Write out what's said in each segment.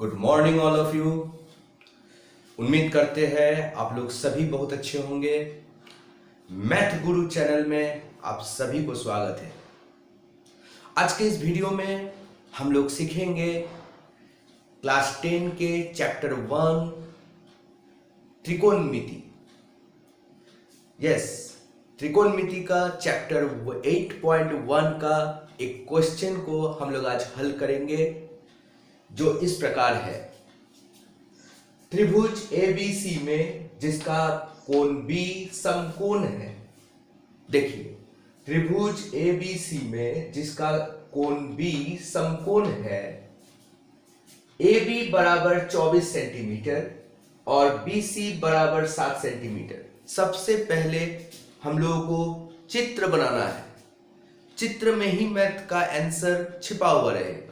Good morning all of you. उम्मीद करते हैं आप लोग सभी बहुत अच्छे होंगे। मैथ गुरु चैनल में आप सभी को स्वागत है। आज के इस वीडियो में हम लोग सीखेंगे क्लास 10 के चैप्टर 1 त्रिकोणमिति। यस, त्रिकोणमिति का चैप्टर 8.1 का एक क्वेश्चन को हम लोग आज हल करेंगे, जो इस प्रकार है। त्रिभुज ABC में जिसका कोण B समकोण है। देखिए, त्रिभुज ABC में जिसका कोण B समकोण है, AB बराबर 24 सेंटीमीटर और BC बराबर 7 सेंटीमीटर। सबसे पहले हम लोगों को चित्र बनाना है। चित्र में ही मैथ का आंसर छिपा हुआ रहेगा।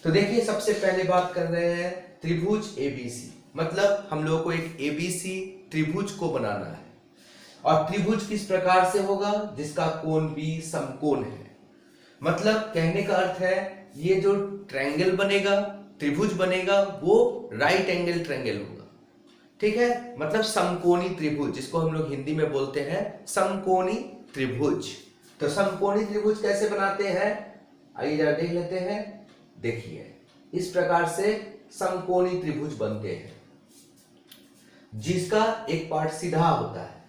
तो देखिए, सबसे पहले बात कर रहे हैं त्रिभुज ABC, मतलब हम लोगों को एक ABC त्रिभुज को बनाना है। और त्रिभुज किस प्रकार से होगा? जिसका कोण B समकोण है। मतलब कहने का अर्थ है, ये जो ट्रायंगल बनेगा, त्रिभुज बनेगा, वो राइट एंगल ट्रायंगल होगा। ठीक है, मतलब समकोणी त्रिभुज, जिसको हम लोग हिंदी में बोलते हैं समकोणी त्रिभुज। तो समकोणी त्रिभुज कैसे बनाते हैं, आइए जरा देख लेते हैं। देखिए, इस प्रकार से समकोणी त्रिभुज बनते हैं, जिसका एक पार्ट सीधा होता है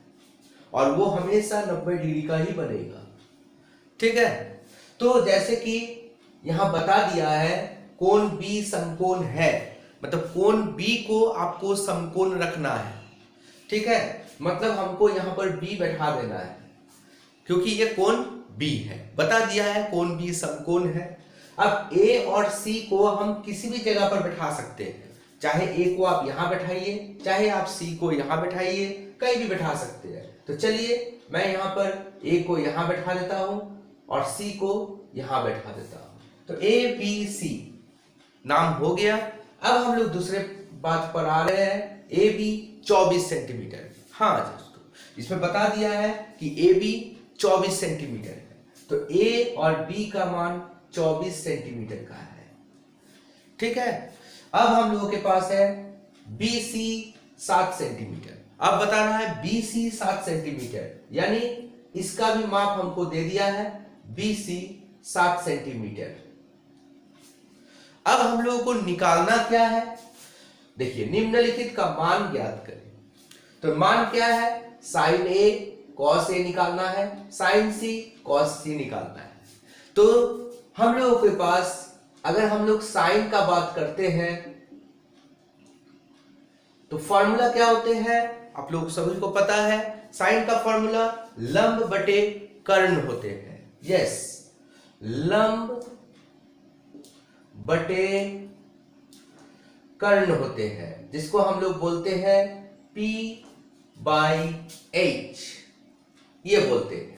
और वो हमेशा 90 डिग्री का ही बनेगा। ठीक है, तो जैसे कि यहां बता दिया है कोण B समकोण है, मतलब कोण B को आपको समकोण रखना है। ठीक है, मतलब हमको यहां पर B बैठा देना है, क्योंकि ये कोण B है। बता दिया है कोण B समकोण है। अब A और C को हम किसी भी जगह पर बैठा सकते हैं। चाहे A को आप यहां बैठाइए, चाहे आप C को यहां बैठाइए, कहीं भी बैठा सकते हैं। तो चलिए, मैं यहां पर A को यहां बैठा देता हूं और C को यहां बैठा देता हूं। तो ABC नाम हो गया। अब हम लोग दूसरे बात पर आ रहे हैं। AB 24 centimetre. हाँ दोस्तों, इसमें बता दिया है कि AB 24 सेंटीमीटर है। तो A और B का मान 24 सेंटीमीटर का है। ठीक है, अब हम लोगों के पास है BC 7 सेंटीमीटर। अब बताना है BC 7 सेंटीमीटर, यानी इसका भी माप हमको दे दिया है, BC 7 सेंटीमीटर। अब हम लोगों को निकालना क्या है? देखिए, निम्नलिखित का मान ज्ञात करें। तो मान क्या है? साइन A cos A निकालना है, साइन C cos C निकालना है। तो हम लोगों के पास, अगर हम लोग साइन का बात करते हैं, तो फॉर्मूला क्या होते हैं आप लोग सभी को पता है। साइन का फॉर्मूला लंब बटे कर्ण होते हैं। यस, लंब बटे कर्ण होते हैं, जिसको हम लोग बोलते हैं P/H, ये बोलते हैं।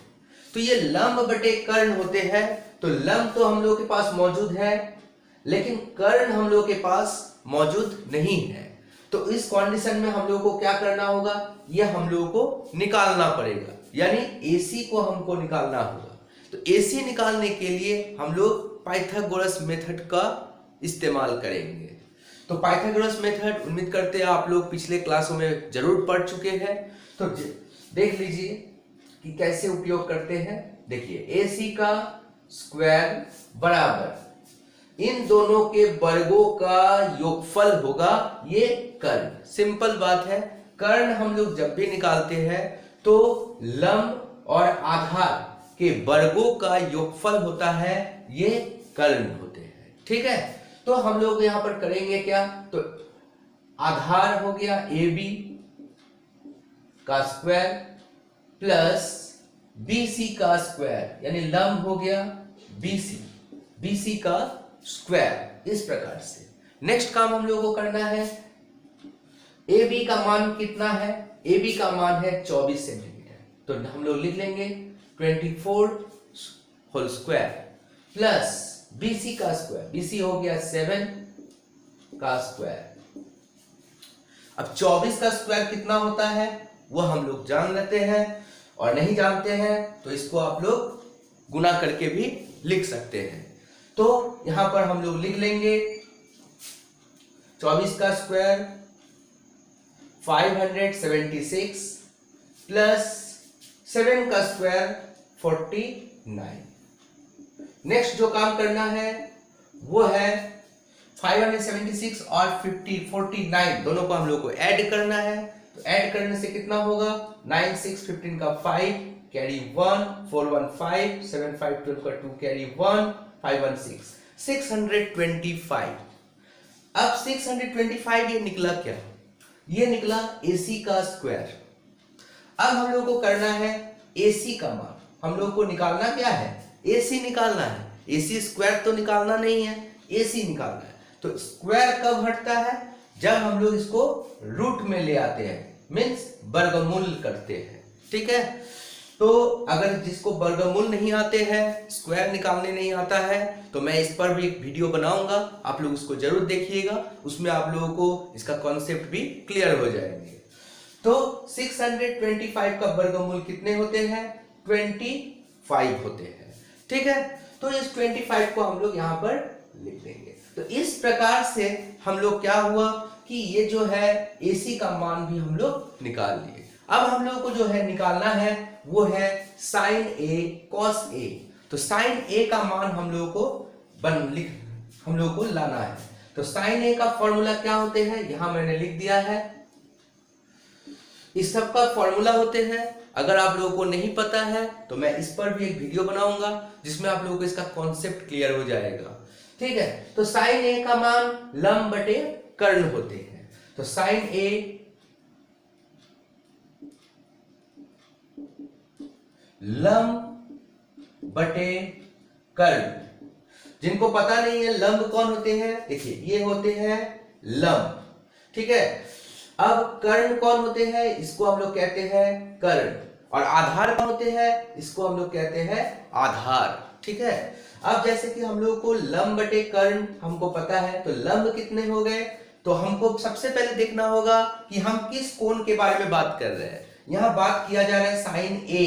तो ये लंब बटे कर्ण होते हैं। तो लंब तो हम लोग के पास मौजूद है, लेकिन कर्ण हम लोग के पास मौजूद नहीं है। तो इस कंडीशन में हम लोग को क्या करना होगा? यह हम लोगों को निकालना पड़ेगा, यानी AC को हमको निकालना होगा। तो AC निकालने के लिए हम लोग पाइथागोरस मेथड का इस्तेमाल करेंगे। तो पाइथागोरस मेथड उम्मीद करते हैं आप लोग पिछले क्लासों में जरूर पढ़ चुके हैं। तो देख लीजिए कि कैसे उपयोग करते हैं। देखिए, AC का स्क्वायर बराबर इन दोनों के वर्गों का योगफल होगा, ये कर्ण। सिंपल बात है। कर्ण हम लोग जब भी निकालते हैं तो लंब और आधार के वर्गों का योगफल होता है, ये कर्ण होते हैं। ठीक है, तो हम लोग यहां पर करेंगे क्या? तो आधार हो गया AB का स्क्वायर प्लस BC का स्क्वायर, यानी लंब हो गया BC का स्क्वायर। इस प्रकार से नेक्स्ट काम हम लोगों को करना है। AB का मान कितना है? AB का मान है 24 सेंटीमीटर। तो हम लोग लिख लेंगे 24 होल स्क्वायर प्लस BC का स्क्वायर, BC हो गया 7 का स्क्वायर। अब 24 का स्क्वायर कितना होता है वो हम लोग जान लेते हैं, और नहीं जानते हैं तो इसको आप लोग गुना करके भी लिख सकते हैं। तो यहां पर हम लोग लिख लेंगे 24 का स्क्वायर 576 प्लस 7 का स्क्वायर 49। नेक्स्ट जो काम करना है वो है 576 और 49 दोनों को हम लोग को ऐड करना है। तो ऐड करने से कितना होगा, 9 6 15 का 5 कैरी 1 4 1 5 7 5 12 का 2 कैरी 1 5 1 6 625। अब 625 ये निकला क्या, ये निकला AC का स्क्वायर। अब हम लोग को करना है AC का मान, हम लोग को निकालना क्या है, AC निकालना है। AC स्क्वायर तो निकालना नहीं है, AC निकालना है। तो स्क्वायर कब हटता है, जब हम लोग इसको रूट में ले आते हैं, मीन्स वर्गमूल करते हैं। ठीक है, तो अगर जिसको वर्गमूल नहीं आते हैं, स्क्वायर निकालने नहीं आता है, तो मैं इस पर भी एक वीडियो बनाऊंगा, आप लोग उसको जरूर देखिएगा। उसमें आप लोगों को इसका कॉन्सेप्ट भी क्लियर हो जाएंगे। तो 625 का वर्गमूल कितने होते हैं, 25 होते हैं। ठीक है, तो इस 25 को हम लोग यहाँ पर लिख देंगे। तो इस प्रकार से हम लोग क्या हुआ कि ये जो है AC का मान भी हम लोग निकाल लिए। अब हम लोग को जो है निकालना है वो है sin A cos A। तो sin A का मान हम लोग को लाना है। तो sin A का फॉर्मूला क्या होते हैं, यहां मैंने लिख दिया है। इस सब का फॉर्मूला होते हैं, अगर आप लोगों को नहीं पता है तो मैं इस पर भी एक वीडियो बनाऊंगा जिसमें आप लोगों को इसका कॉन्सेप्ट क्लियर हो जाएगा। ठीक है, तो sin A का मान लंब बटे कर्ण होते हैं। तो sin A लंब बटे कर्ण। जिनको पता नहीं है लंब कौन होते हैं, देखिए ये होते हैं लंब। ठीक है, अब कर्ण कौन होते हैं, इसको हम लोग कहते हैं कर्ण। और आधार कौन होते हैं, इसको हम लोग कहते हैं आधार। ठीक है, अब जैसे कि हम लोग को लंब बटे कर्ण हमको पता है, तो लंब कितने हो गए, तो हमको सबसे पहले देखना होगा कि हम किस कोण के बारे में बात कर रहे हैं। यहाँ बात किया जा रहा है sin A,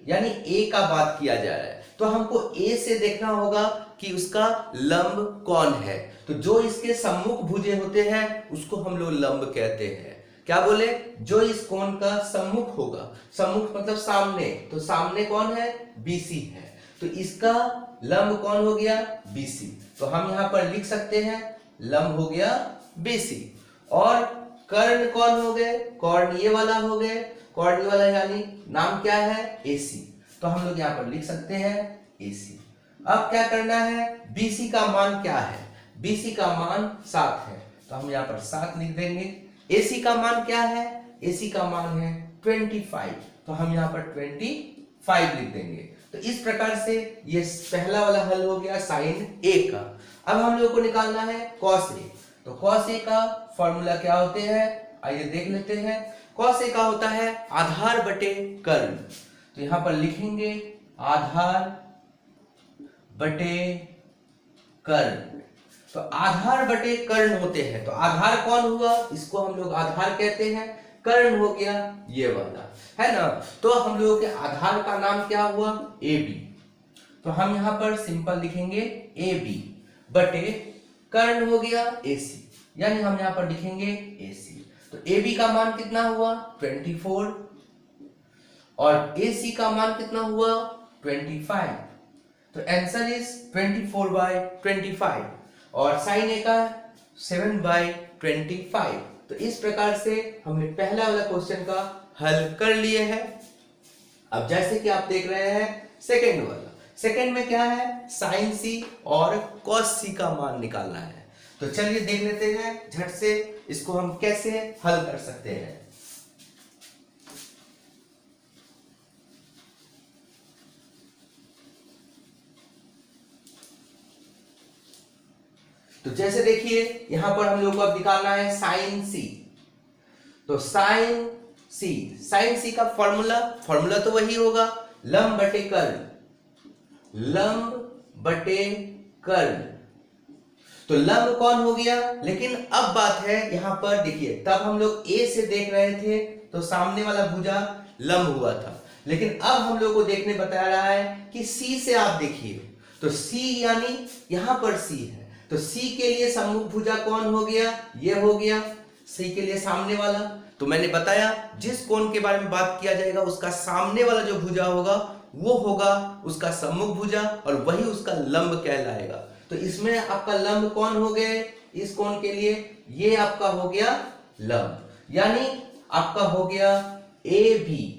यानी A का बात किया जा रहा है। तो हमको A से देखना होगा कि उसका लंब कौन है। तो जो इसके सम्मुख भुजे होते हैं उसको हम लोग लंब कहते हैं। क्या बोले, जो इस कोण का सम्मुख होगा, सम्मुख मतलब सामने, तो सामने कौन है, BC है। तो इसका लंब कौन हो गया, BC। तो हम यहां पर लिख सकते हैं लंब हो गया BC। और कर्ण कौन हो गए, कर्ण ये वाला हो गए, कर्ण ये वाला यानी नाम क्या है, AC। तो हम लोग यहां पर लिख सकते हैं AC। अब क्या करना है, BC का मान क्या है, BC का मान 7 है, तो हम यहां पर 7 लिख देंगे। AC का मान क्या है, AC का मान है 25, तो हम यहां पर 25 लिख देंगे। तो इस प्रकार से ये पहला वाला हल हो गया sin A का। अब हम लोग को निकालना है cos A। तो cos A का फॉर्मूला क्या होते हैं, आइए देख लेते हैं। cos A का होता है आधार बटे कर्ण। तो यहां पर लिखेंगे आधार बटे कर्ण। तो आधार बटे कर्ण होते हैं, तो आधार कौन हुआ, इसको हम लोग आधार कहते हैं, कर्ण हो गया ये वाला, है ना। तो हम लोगों के आधार का नाम क्या हुआ, AB। तो हम यहां पर सिंपल लिखेंगे AB बटे कर्ण हो गया AC, यानी हम यहां पर लिखेंगे AC। तो AB का मान कितना हुआ 24 और AC का मान कितना हुआ 25। तो आंसर इज 24/25 और sin A का 7/25। तो इस प्रकार से हमने पहला वाला क्वेश्चन का हल कर लिए हैं। अब जैसे कि आप देख रहे हैं सेकंड वाला, सेकंड में क्या है, sin C और cos C का मान निकालना है। तो चलिए देख लेते हैं झट से इसको हम कैसे हल कर सकते हैं। तो जैसे देखिए यहां पर हम लोग को अब निकालना है sin C। तो sin C का फॉर्मूला तो वही होगा लंब बटे कर्ण, लंब बटे कर्ण। तो लंब कौन हो गया, लेकिन अब बात है यहां पर देखिए, तब हम लोग A से देख रहे थे तो सामने वाला भुजा लंब हुआ था, लेकिन अब हम लोग को देखने बता रहा है कि C से आप देखिए, तो C यानी यहां पर C है, तो सी के लिए सम्मुख भुजा कौन हो गया, ये हो गया सी के लिए सामने वाला। तो मैंने बताया जिस कोण के बारे में बात किया जाएगा उसका सामने वाला जो भुजा होगा वो होगा उसका सम्मुख भुजा और वही उसका लंब कहलाएगा। तो इसमें आपका लंब कौन हो गए, इस कोण के लिए ये आपका हो गया लंब, यानी आपका हो गया ए बी।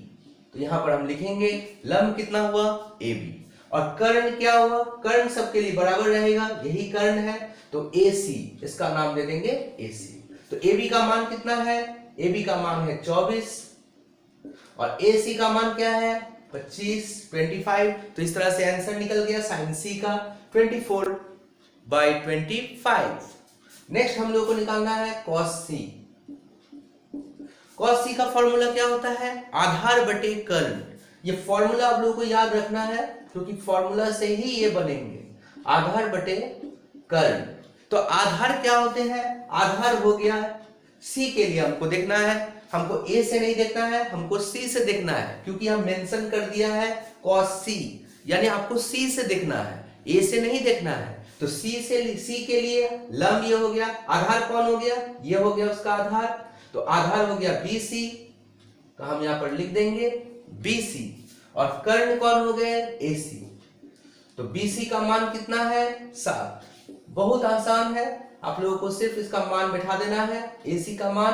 तो यहां पर हम लिखेंगे लंब कितना हुआ ए बी, और कर्ण क्या हुआ, कर्ण सबके लिए बराबर रहेगा, यही कर्ण है। तो ए सी, इसका नाम दे देंगे ए सी। तो ए बी का मान कितना है, ए बी का मान है 24 और ए सी का मान क्या है 25। तो इस तरह से आंसर निकल गया साइन सी का 24/25। नेक्स्ट हम लोग को निकालना है कॉस सी। कॉस सी का फॉर्मूला क्या होता है, आधार बटे कर्ण। ये फॉर्मूला आप लोगों को याद रखना है क्योंकि फॉर्मूला से ही ये बनेंगे, आधार बटे कर्ण। तो आधार क्या होते हैं, आधार हो गया सी के लिए हमको देखना है, हमको ए से नहीं देखना है, हमको सी से देखना है, क्योंकि हम मेंशन कर दिया है कॉस सी, यानी आपको सी से देखना है, ए से नहीं देखना है। तो सी के लिए लंब ये हो गया, आधार कौन हो गया, ये हो गया उसका आधार। तो आधार हो गया बी सी, तो हम यहां पर लिख देंगे बी सी, और कर्ण कौन हो गए ए सी। तो बी सी का मान कितना है 7। बहुत आसान है, आप लोगों को सिर्फ इसका मान बैठा देना है, ए सी का मान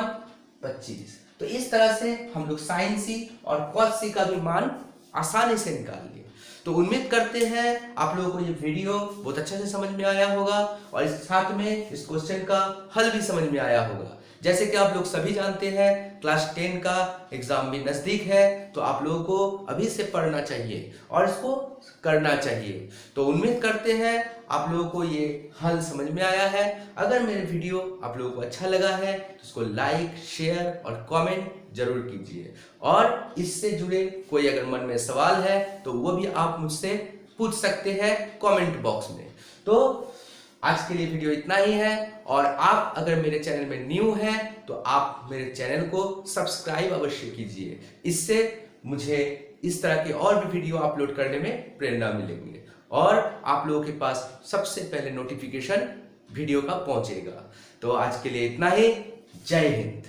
25। तो इस तरह से हम लोग साइन सी और कॉस सी का भी मान आसानी से निकाल लिए। तो उम्मीद करते हैं आप लोगों को ये वीडियो बहुत अच्छे से समझ में आया होगा और इस साथ में इस क्वेश्चन का हल भी समझ में आया होगा। जैसे कि आप लोग सभी जानते हैं क्लास 10 का एग्जाम भी नजदीक है, तो आप लोगों को अभी से पढ़ना चाहिए और इसको करना चाहिए। तो उम्मीद करते हैं आप लोगों को ये हल समझ में आया है। अगर मेरे वीडियो आप लोगों को अच्छा लगा है तो इसको लाइक, शेयर और कमेंट जरूर कीजिए, और इससे जुड़े कोई अगर मन में सवाल है तो वो भी आप मुझसे पूछ सकते हैं कमेंट बॉक्स में। तो आज के लिए वीडियो इतना ही है, और आप अगर मेरे चैनल में न्यू हैं तो आप मेरे चैनल को सब्सक्राइब अवश्य कीजिए, इससे मुझे इस तरह के और भी वीडियो अपलोड करने में प्रेरणा मिलेंगे और आप लोगों के पास सबसे पहले नोटिफिकेशन वीडियो का पहुंचेगा। तो आज के लिए इतना ही, जय हिंद।